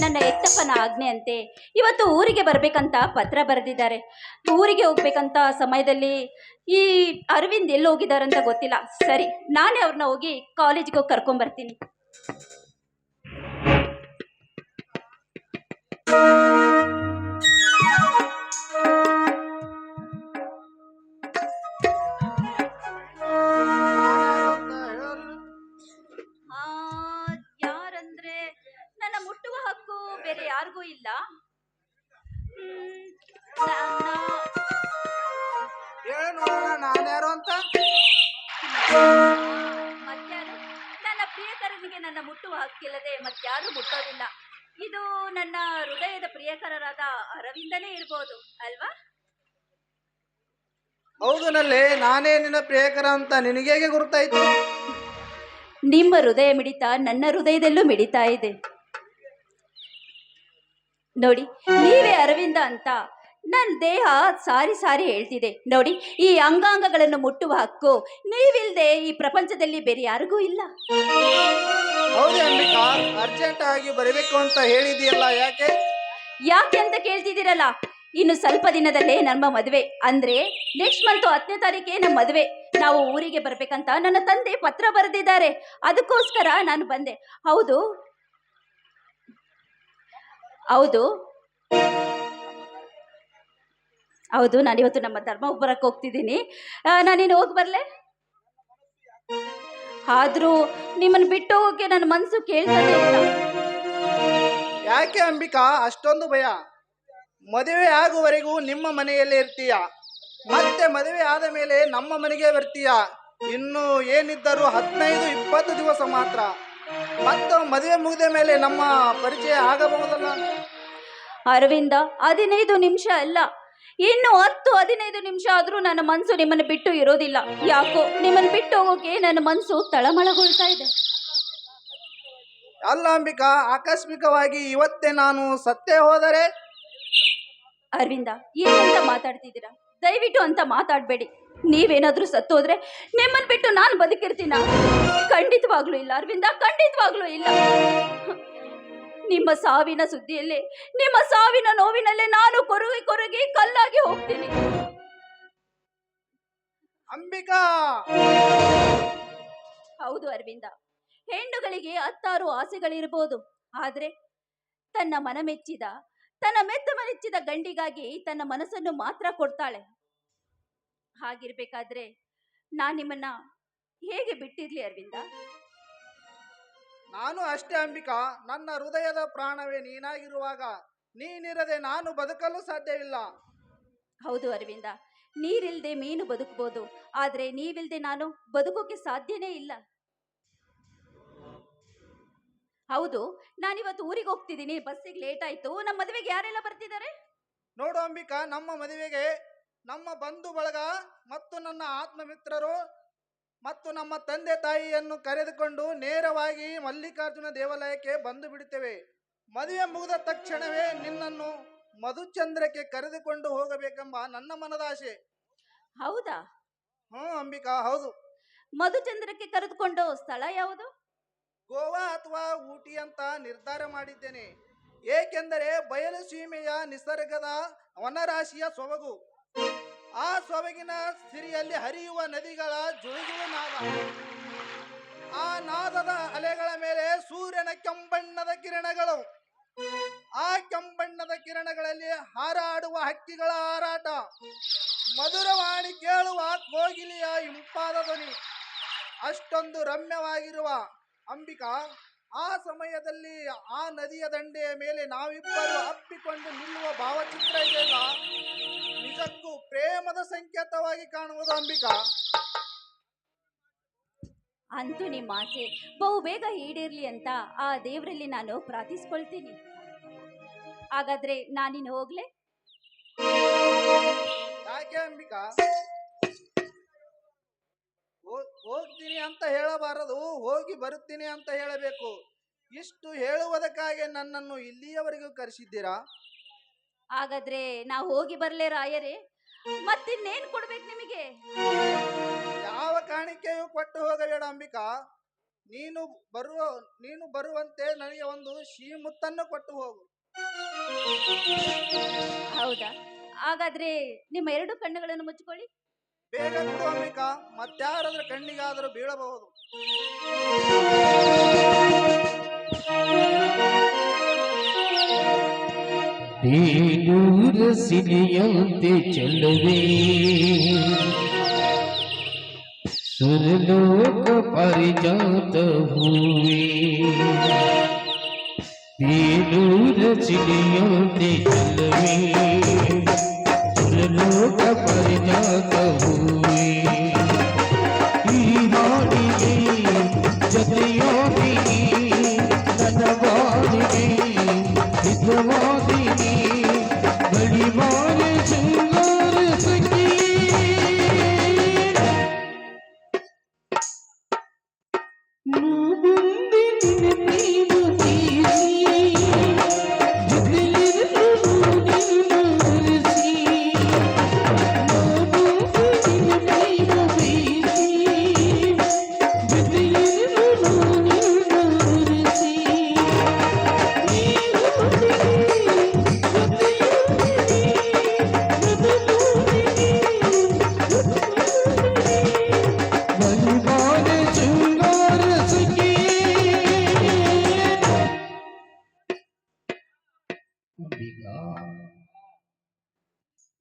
ನನ್ನ ಎತ್ತಪ್ಪನ ಆಜ್ಞೆಯಂತೆ ಇವತ್ತು ಊರಿಗೆ ಬರಬೇಕಂತ ಪತ್ರ ಬರೆದಿದ್ದಾರೆ. ಊರಿಗೆ ಹೋಗ್ಬೇಕಂತ ಸಮಯದಲ್ಲಿ ಈ ಅರವಿಂದ್ ಎಲ್ಲಿ ಹೋಗಿದಾರಂತ ಗೊತ್ತಿಲ್ಲ. ಸರಿ, ನಾನೇ ಅವ್ರನ್ನ ಹೋಗಿ ಕಾಲೇಜಿಗೆ ಹೋಗಿ ಕರ್ಕೊಂಬರ್ತೀನಿ. ಆ ಯಾರಂದ್ರೆ ನನ್ನ ಮುಟ್ಟುವ ಹಕ್ಕು ಬೇರೆ ಯಾರಿಗೂ ಇಲ್ಲ. ಹೇಳು ನೋಡೋಣ ನಾನ್ಯಾರು ಅಂತ. ಮತ್ಯಾರು? ನನ್ನ ಪ್ರಿಯಕರನಿಗೆ ನನ್ನ ಮುಟ್ಟುವ ಹಕ್ಕಿಲ್ಲದೆ ಮತ್ಯಾರು ಮುಟ್ಟೋದಿಲ್ಲ. ಇದು ನನ್ನ ಹೃದಯದ ಪ್ರಿಯಕರರಾದ ಅರವಿಂದನೇ ಇರ್ಬೋದು ಅಲ್ವಾ? ಹೌದು ನಲ್ಲೇ, ನಾನೇ ನಿನ್ನ ಪ್ರಿಯಕರ ಅಂತ ನಿನಗೇಗೆ ಗುರುತಾಯ್ತು? ನಿಮ್ಮ ಹೃದಯ ಮಿಡಿತ ನನ್ನ ಹೃದಯದಲ್ಲೂ ಮಿಡಿತಾ ಇದೆ ನೋಡಿ. ನೀವೇ ಅರವಿಂದ ಅಂತ ನನ್ನ ದೇಹ ಸಾರಿ ಸಾರಿ ಹೇಳ್ತಿದೆ ನೋಡಿ. ಈ ಅಂಗಾಂಗಗಳನ್ನು ಮುಟ್ಟುವ ಹಕ್ಕು ನೀವಿಲ್ದೆ ಈ ಪ್ರಪಂಚದಲ್ಲಿ ಬೇರೆ ಯಾರಿಗೂ ಇಲ್ಲ. ಹೌದೇ ಅಂಬಿಕಾ, ಅರ್ಜೆಂಟ್ ಆಗಿ ಬರಬೇಕು ಅಂತ ಹೇಳಿದೆಯಲ್ಲ, ಯಾಕೆ? ಯಾಕೆ ಅಂತ ಕೇಳ್ತಿದ್ದೀರಲ್ಲ, ಇನ್ನು ಸ್ವಲ್ಪ ದಿನದಲ್ಲೇ ನಮ್ಮ ಮದುವೆ. ಅಂದ್ರೆ ನೆಕ್ಸ್ಟ್ ಮಂತ್ 10ನೇ ತಾರೀಕೆ ನಮ್ಮ ಮದುವೆ. ನಾವು ಊರಿಗೆ ಬರ್ಬೇಕಂತ ನನ್ನ ತಂದೆ ಪತ್ರ ಬರೆದಿದ್ದಾರೆ. ಅದಕ್ಕೋಸ್ಕರ ನಾನು ಬಂದೆ. ಹೌದು ಹೌದು ಹೌದು ನಾನಿವತ್ತು ನಮ್ಮ ಧರ್ಮ ಒಬ್ಬರಕ್ಕೆ ಹೋಗ್ತಿದ್ದೀನಿ. ನಾನಿನ್ನು ಹೋಗಿ ಬರ್ಲೆ? ಆದ್ರೂ ನಿಮ್ಮನ್ನು ಬಿಟ್ಟು ಹೋಗಕ್ಕೆ ನನ್ನ ಮನಸ್ಸು ಕೇಳ್ತಾನೆ ಇಲ್ಲ. ಯಾಕೆ ಅಂಬಿಕಾ ಅಷ್ಟೊಂದು ಭಯ? ಮದುವೆ ಆಗುವವರೆಗೂ ನಿಮ್ಮ ಮನೆಯಲ್ಲೇ ಇರ್ತೀಯ, ಮತ್ತೆ ಮದುವೆ ಆದ ಮೇಲೆ ನಮ್ಮ ಮನೆಗೆ ಬರ್ತೀಯ. ಇನ್ನು ಏನಿದ್ದರೂ 15-20 ದಿವಸ ಮಾತ್ರ. ಮತ್ತು ಮದುವೆ ಮುಗಿದ ಮೇಲೆ ನಮ್ಮ ಪರಿಚಯ ಆಗಬಹುದಲ್ಲ? ಅರವಿಂದ, 15 ನಿಮಿಷ ಅಲ್ಲ, ಇನ್ನು 10-15 ನಿಮಿಷ ಆದ್ರೂ ನನ್ನ ಮನಸ್ಸು ನಿಮ್ಮನ್ನು ಬಿಟ್ಟು ಇರೋದಿಲ್ಲ. ಯಾಕೋ ನಿಮ್ಮನ್ನು ಬಿಟ್ಟು ಹೋಗೋಕೆ ನನ್ನ ಮನಸ್ಸು ತಳಮಳಗೊಳ್ತಾ ಇದೆ. ಅಲ್ಲ ಅಂಬಿಕಾ, ಆಕಸ್ಮಿಕವಾಗಿ ಇವತ್ತೇ ನಾನು ಸತ್ತೇ ಹೋದರೆ? ಅರವಿಂದ, ಏನಂತ ಮಾತಾಡ್ತಿದ್ದೀರಾ? ದಯವಿಟ್ಟು ಅಂತ ಮಾತಾಡಬೇಡಿ. ನೀವೇನಾದ್ರೂ ಸತ್ತೋದ್ರೆ ನಿಮ್ಮನ್ನು ಬಿಟ್ಟು ನಾನು ಬದುಕಿರ್ತೀನ? ಖಂಡಿತವಾಗ್ಲೂ ಇಲ್ಲ ಅರವಿಂದ, ಖಂಡಿತವಾಗ್ಲೂ ಇಲ್ಲ. ನಿಮ್ಮ ಸಾವಿನ ಸುದ್ದಿಯಲ್ಲೇ, ನಿಮ್ಮ ಸಾವಿನ ನೋವಿನಲ್ಲೇ ನಾನು ಕೊರಗಿ ಕೊರಗಿ ಕಲ್ಲಾಗಿ ಹೋಗ್ತೀನಿ. ಅಂಬಿಕಾ! ಹೌದು ಅರವಿಂದ, ಹೆಣ್ಣುಗಳಿಗೆ 10 ಆಸೆಗಳಿರ್ಬೋದು. ಆದ್ರೆ ತನ್ನ ಮೆತ್ತ ಮೆಚ್ಚಿದ ಗಂಡಿಗಾಗಿ ತನ್ನ ಮನಸ್ಸನ್ನು ಮಾತ್ರ ಕೊಡ್ತಾಳೆ. ಹಾಗಿರ್ಬೇಕಾದ್ರೆ ನಾನು ನಿಮ್ಮನ್ನ ಹೇಗೆ ಬಿಟ್ಟಿರ್ಲಿ ಅರವಿಂದ? ನಾನು ಅಷ್ಟೇ ಅಂಬಿಕಾ, ನನ್ನ ಹೃದಯದ ಪ್ರಾಣವೇ ನೀನಾಗಿರುವಾಗ ನೀನಿರದೆ ನಾನು ಬದುಕಲು ಸಾಧ್ಯವಿಲ್ಲ. ಹೌದು ಅರವಿಂದ, ನೀರಿಲ್ದೆ ಮೀನು ಬದುಕಬಹುದು, ಆದ್ರೆ ನೀವಿಲ್ದೆ ನಾನು ಬದುಕೋಕೆ ಸಾಧ್ಯನೇ ಇಲ್ಲ. ಹೌದು, ನಾನಿವತ್ತು ಊರಿಗೆ ಹೋಗ್ತಿದ್ದೀನಿ. ಬಸ್ಸಿಗೆ ಲೇಟ್ ಆಯ್ತು. ನಮ್ಮ ಮದುವೆಗೆ ಯಾರೆಲ್ಲ ಬರ್ತಿದ್ದಾರೆ? ನೋಡು ಅಂಬಿಕಾ, ನಮ್ಮ ಮದುವೆಗೆ ನಮ್ಮ ಬಂಧು ಬಳಗ ಮತ್ತು ನನ್ನ ಆತ್ಮಮಿತ್ರರು ಮತ್ತು ನಮ್ಮ ತಂದೆ ತಾಯಿಯನ್ನು ಕರೆದುಕೊಂಡು ನೇರವಾಗಿ ಮಲ್ಲಿಕಾರ್ಜುನ ದೇವಾಲಯಕ್ಕೆ ಬಂದು ಬಿಡುತ್ತೇವೆ. ಮದುವೆ ಮುಗಿದ ತಕ್ಷಣವೇ ನಿನ್ನನ್ನು ಮಧುಚಂದ್ರಕ್ಕೆ ಕರೆದುಕೊಂಡು ಹೋಗಬೇಕೆಂಬ ನನ್ನ ಮನದಾಶೆ. ಹೌದಾ? ಅಂಬಿಕಾ, ಹೌದು. ಮಧುಚಂದ್ರಕ್ಕೆ ಕರೆದುಕೊಂಡು ಸ್ಥಳ ಯಾವುದು? ಗೋವಾ ಅಥವಾ ಊಟಿ ಅಂತ ನಿರ್ಧಾರ ಮಾಡಿದ್ದೇನೆ. ಏಕೆಂದರೆ ಬಯಲು ಸೀಮೆಯ ನಿಸರ್ಗದ ವನರಾಶಿಯ ಸೊಬಗು, ಆ ಸೊಬಗಿನ ಸಿರಿಯಲ್ಲಿ ಹರಿಯುವ ನದಿಗಳ ಜುಳುಜುಳು ನಾದ, ಆ ನಾದದ ಅಲೆಗಳ ಮೇಲೆ ಸೂರ್ಯನ ಕೆಂಬಣ್ಣದ ಕಿರಣಗಳು, ಆ ಕೆಂಬಣ್ಣದ ಕಿರಣಗಳಲ್ಲಿ ಹಾರಾಡುವ ಹಕ್ಕಿಗಳ ಹಾರಾಟ, ಮಧುರವಾಣಿ ಕೇಳುವ ಕೋಗಿಲಿಯ ಇಂಪಾದ ಧ್ವನಿ ಅಷ್ಟೊಂದು ರಮ್ಯವಾಗಿರುವ ಅಂಬಿಕಾ, ಆ ಸಮಯದಲ್ಲಿ ಆ ನದಿಯ ದಂಡೆಯ ಮೇಲೆ ನಾವಿಬ್ಬರು ಅಪ್ಪಿಕೊಂಡು ನಿಲ್ಲುವ ಭಾವಚಿತ್ರ ಇದೆಯಲ್ಲ, ನಿಜಕ್ಕೂ ಪ್ರೇಮದ ಸಂಕೇತವಾಗಿ ಕಾಣುವುದು ಅಂಬಿಕಾ. ಅಂತೂ ನಿಮ್ಮ ಆಸೆ ಬಹು ಬೇಗ ಈಡೇರ್ಲಿ ಅಂತ ಆ ದೇವರಲ್ಲಿ ನಾನು ಪ್ರಾರ್ಥಿಸ್ಕೊಳ್ತೀನಿ. ಹಾಗಾದ್ರೆ ನಾನಿನ್ನು ಹೋಗ್ಲೆ? ಯಾಕೆ ಅಂಬಿಕಾ? ಹೋಗ್ತೀನಿ ಅಂತ ಹೇಳಬಾರದು, ಹೋಗಿ ಬರುತ್ತೀನಿ ಅಂತ ಹೇಳಬೇಕು. ಇಷ್ಟು ಹೇಳುವುದಕ್ಕಾಗಿ ನನ್ನನ್ನು ಇಲ್ಲಿಯವರೆಗೂ ಕರೆಸಿದ್ದೀರಾ? ಹಾಗಾದ್ರೆ ನಾ ಹೋಗಿ ಬರ್ಲೆ ರಾಯರೇ? ಮತ್ತಿನ್ನೇನು ಕೊಡ್ಬೇಕು ನಿಮಗೆ? ಯಾವ ಕಾಣಿಕೆಯೂ ಕೊಟ್ಟು ಹೋಗಬೇಡ ಅಂಬಿಕಾ. ನೀನು ಬರುವ ನೀನು ಬರುವಂತೆ ನನಗೆ ಒಂದು ಶ್ರೀಮುತ್ತನ್ನು ಕೊಟ್ಟು ಹೋಗು. ಹೌದಾ? ಹಾಗಾದ್ರೆ ನಿಮ್ಮ ಎರಡು ಕಣ್ಣುಗಳನ್ನು ಮುಚ್ಚಿಕೊಳ್ಳಿ. ಬೇಗ ಬಿಡು ಅಂಬಿಕಾ, ಮತ್ತಾರಾದ್ರೂ ಕಣ್ಣಿಗಾದರೂ ಬೀಳಬಹುದು. ಬೇಲೂರ ಸಿರಿಯಂತೆ ಚೆಲ್ಲುವೆ ಸುರಲೋಕ ಪರಿಜಾತ ಹೂವೆ. ಬೇಲೂರ ಸಿರಿಯಂತೆ ಚೆಲ್ಲುವೆ ಸುರಲೋಕ ಪರಿಜಾತ ಹೂವೆ. ಈ ಹಾಡಿಗೆ ಜೊತೆಯಾಗಿ ನನ್ನ ಬಾಳಿಗೆ ನಿಜವಾದಿನಿ ಬಳಿಮಾರ ಶೃಂಗಾರ ಸಖಿ. ಮುಂದೆ ನಿನ್ನ ತೀರಿಸಿ ಜೊತೆಯಿರಲು ನಿನ್ನರಿಸಿ. ಮುಂದೆ ನಿನ್ನ ಬೀಸಿ ಜೊತೆಯಿರಲು ನಿನ್ನರಿಸಿ.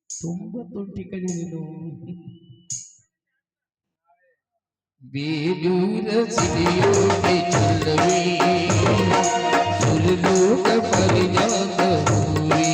ತುಂಬಾ ತೊಟ್ಟಿ ಕಡಿದೆನು. ಬೇಲೂರ ಸಿರಿಯೋಗೆ ಚೆಲ್ಲವೇ ಸುರಲೋಕ ಪರಿಜಾತ ಹೂವೇ.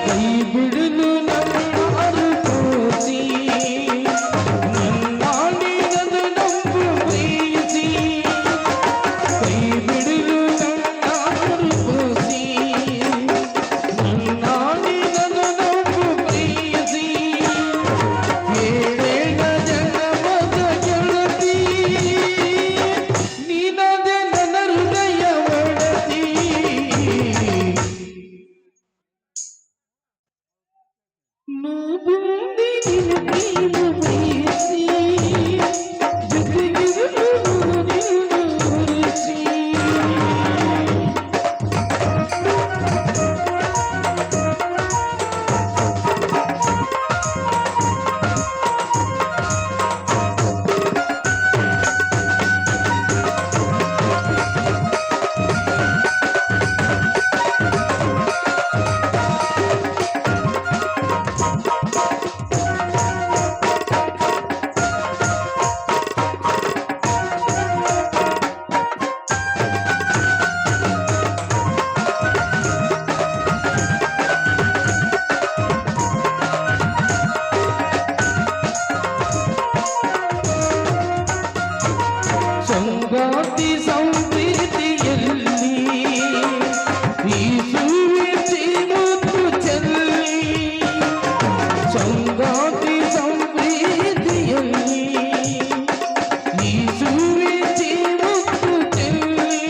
ಕೈ ಬಿಡಲು ನನ್ನಾರು ಕೋಸಿ ನನ್ನಾಡಿನದು ನಂಬು ಪ್ರೀತಿ. ಕೈ ಬಿಡಲು ನನ್ನಾರು ಕೋಸಿ ನನ್ನಾಡಿನದು ನಂಬು ಪ್ರೀತಿ. ಏಳೇಳ ಜನ್ಮದ ಗೆಳತಿ ನೀನದೆ ನನ್ನ ಹೃದಯ ಒಡತಿ. ಮುಂದೆ ನಿನ್ನ ಪ್ರೇಮ ಬಯಸಿ ಜೊತೆಗಿರಲು ನಿನ್ನರಿಸಿ. ಸಂಗಾತಿ ಸಂಪ್ರೀತಿಯಲ್ಲಿ ಈ ಸುವಿಚಿ ಮುತ್ತು ಚೆಲ್ಲಿ. ಸಂಗಾತಿ ಸಂಪ್ರೀತಿಯಲ್ಲಿ ಈ ಸುವಿಚಿ ಮುತ್ತು ಚೆಲ್ಲಿ.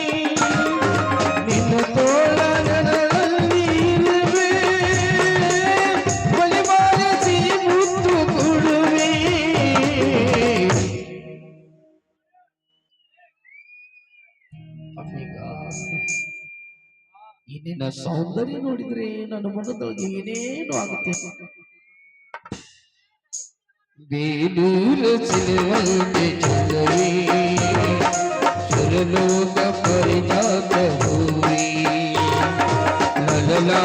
ನಿನ್ನ ತೋಳ ನನರಲ್ಲಿ ಇರುವೆ ಬಲಿಮಾರಿಸಿ ಮುತ್ತು ಕೊಡುವೆ. ಈ ನಿನ್ನ ಸೌಂದರ್ಯ ನೋಡಿದ್ರೆ ನನ್ನ ಮನದೊಳಗೆ ಏನೇನು ಆಗುತ್ತೆ. ಬೇಲೂರ ಸಿರಿವಂತೆ ಚೆಲ್ಲವೇ ಸುರಲೋಕ ಪರಿಜಾತ ಹೂವೇ. ಲಲಲಾ